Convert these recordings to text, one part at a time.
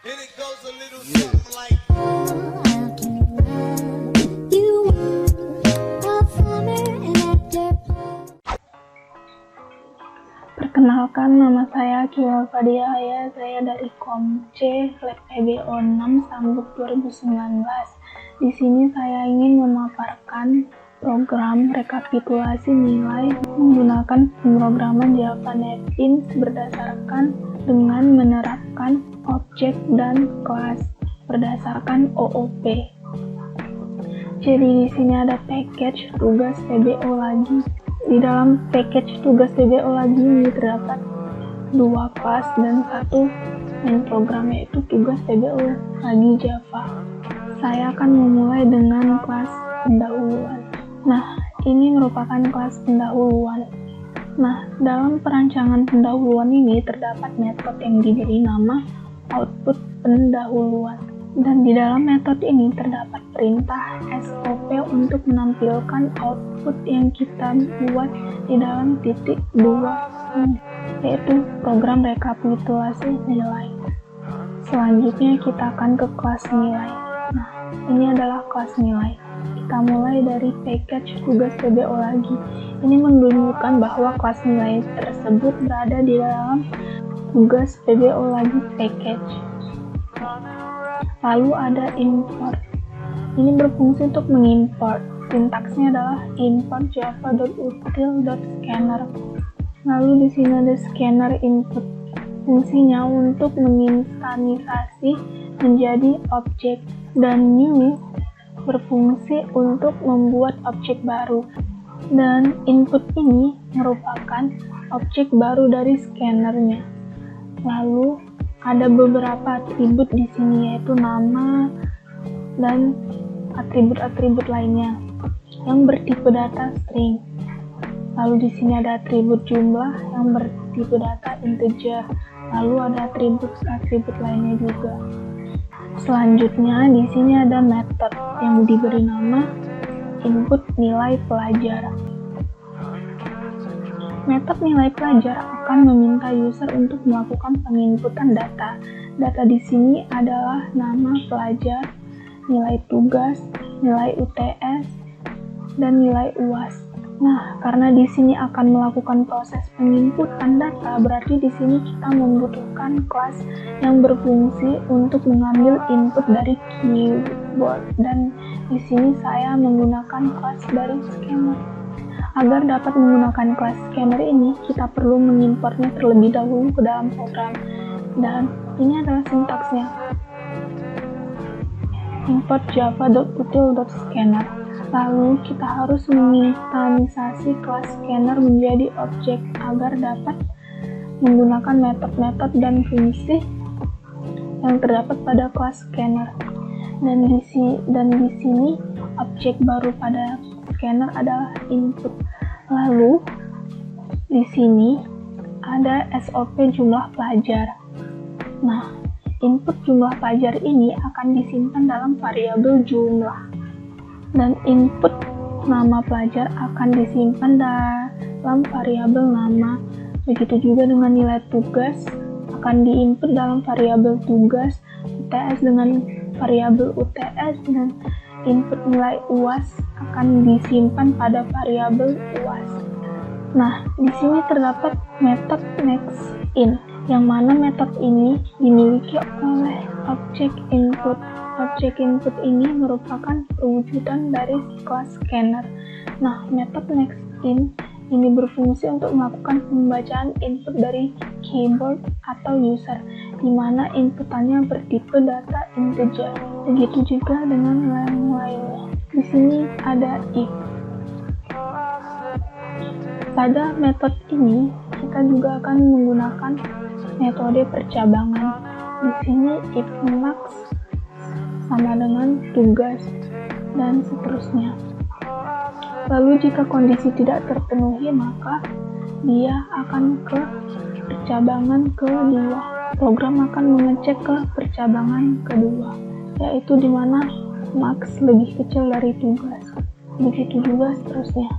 And it goes a little something like Perkenalkan, nama saya Kiwal Fadiahaya, saya dari Kom C, Lab PBO 6, Sambut 2019. Di sini saya ingin memaparkan program rekapitulasi nilai menggunakan pemrograman Java NetBeans berdasarkan dengan menerapkan objek dan kelas berdasarkan OOP. Jadi di sini ada package tugas PBO lagi. Di dalam package tugas PBO lagi ini terdapat dua kelas dan satu main program, yaitu tugas PBO lagi Java. Saya akan memulai dengan kelas pendahuluan. Nah, ini merupakan kelas pendahuluan. Nah, dalam perancangan pendahuluan ini terdapat metode yang diberi nama output pendahuluan. Dan di dalam metode ini terdapat perintah SOP untuk menampilkan output yang kita buat di dalam titik 2 ini, yaitu program rekapitulasi nilai. Selanjutnya kita akan ke kelas nilai. Nah, ini adalah kelas nilai. Kita mulai dari package tugas PBO lagi. Ini menunjukkan bahwa kelas nilai tersebut berada di dalam tugas PBO lagi package. Lalu ada import. Ini berfungsi untuk mengimport. Sintaksnya adalah import java.util.scanner. Lalu di sini ada scanner input. Fungsinya untuk menginstansasi menjadi objek, dan new berfungsi untuk membuat objek baru. Dan input ini merupakan objek baru dari scannernya. Lalu ada beberapa atribut di sini, yaitu nama dan atribut-atribut lainnya yang bertipe data string. Lalu di sini ada atribut jumlah yang bertipe data integer. Lalu ada atribut-atribut lainnya juga. Selanjutnya di sini ada method yang diberi nama input nilai pelajar. Metode nilai pelajar akan meminta user untuk melakukan penginputan data. Data di sini adalah nama pelajar, nilai tugas, nilai UTS, dan nilai UAS. Nah, karena di sini akan melakukan proses penginputan data, berarti di sini kita membutuhkan kelas yang berfungsi untuk mengambil input dari keyboard. Dan di sini saya menggunakan kelas dari scanner. Agar dapat menggunakan kelas scanner ini, kita perlu mengimportnya terlebih dahulu ke dalam program. Dan ini adalah sintaksnya. Import java.util.scanner. Lalu kita harus menginstansasi kelas scanner menjadi objek agar dapat menggunakan metode-metode dan fungsi yang terdapat pada kelas scanner. Dan di sini objek baru pada scanner adalah input. Lalu di sini ada SOP jumlah pelajar. Nah, input jumlah pelajar ini akan disimpan dalam variabel jumlah, dan input nama pelajar akan disimpan dalam variabel nama. Begitu juga dengan nilai tugas akan diinput dalam variabel tugas, UTS dengan variabel UTS, dan input nilai UAS akan disimpan pada variabel UAS. Nah, di sini terdapat metode nextIn, yang mana metode ini dimiliki oleh objek input. Objek input ini merupakan perwujudan dari kelas scanner. Nah, metode nextIn ini berfungsi untuk melakukan pembacaan input dari keyboard atau user, di mana inputannya bertipe data integer. Begitu juga dengan yang lainnya. Di sini ada if. Pada metode ini kita juga akan menggunakan metode percabangan. Di sini if max sama dengan tugas dan seterusnya. Lalu jika kondisi tidak terpenuhi, maka dia akan ke percabangan kedua. Program akan mengecek ke percabangan kedua, yaitu di mana max lebih kecil dari tugas. Begitu juga seterusnya.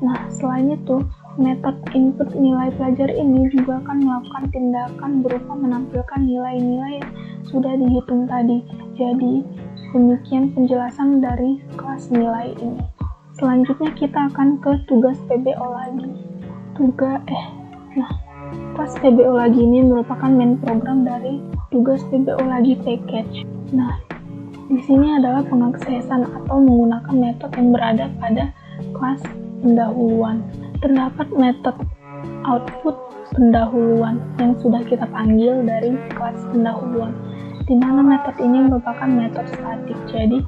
Nah, selain itu, Metode input nilai pelajar ini juga akan melakukan tindakan berupa menampilkan nilai-nilai yang sudah dihitung tadi. Jadi, demikian penjelasan dari kelas nilai ini. Selanjutnya kita akan ke tugas PBO lagi. Kelas PBO lagi ini merupakan main program dari tugas PBO lagi package. Nah, di sini adalah pengaksesan atau menggunakan metode yang berada pada kelas pendahuluan. Terdapat metode output pendahuluan yang sudah kita panggil dari kelas pendahuluan, di mana metode ini merupakan metode statik. Jadi,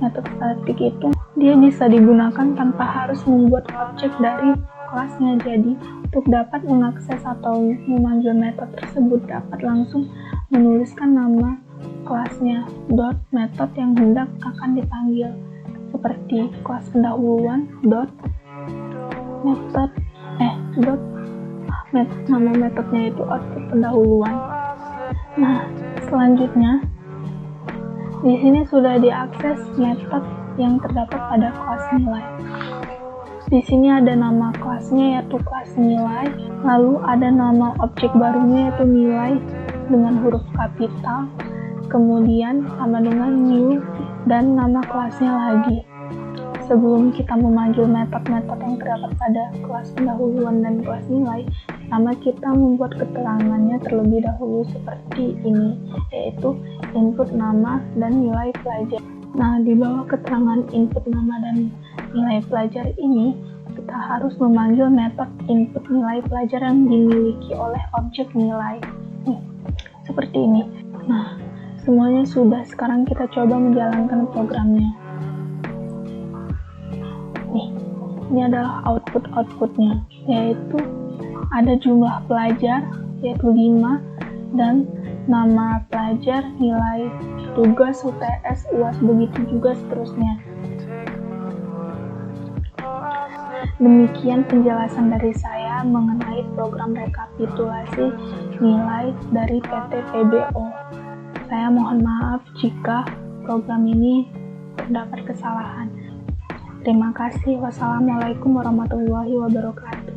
metode statik itu dia bisa digunakan tanpa harus membuat objek dari kelasnya. Jadi, untuk dapat mengakses atau memanggil metode tersebut, dapat langsung menuliskan nama kelasnya dot metode yang hendak akan dipanggil, seperti kelas pendahuluan dot nama metodenya itu output pendahuluan. Nah, selanjutnya di sini sudah diakses metode yang terdapat pada kelas nilai. Di sini ada nama kelasnya yaitu kelas nilai, lalu ada nama objek barunya yaitu nilai dengan huruf kapital, kemudian sama dengan new dan nama kelasnya lagi. Sebelum kita memanggil metode-metode yang terdapat pada kelas pendahuluan dan kelas nilai, pertama kita membuat keterangannya terlebih dahulu seperti ini, yaitu input nama dan nilai pelajar. Nah, di bawah keterangan input nama dan nilai pelajar ini, kita harus memanggil metode input nilai pelajar yang dimiliki oleh objek nilai. Seperti ini. Nah, semuanya sudah, sekarang kita coba menjalankan programnya. Ini adalah outputnya, yaitu ada jumlah pelajar yaitu 5 dan nama pelajar, nilai tugas, UTS, UAS, begitu juga seterusnya. Demikian penjelasan dari saya mengenai program rekapitulasi nilai dari PT PBO. Saya mohon maaf jika program ini terdapat kesalahan. Terima kasih. Wassalamualaikum warahmatullahi wabarakatuh.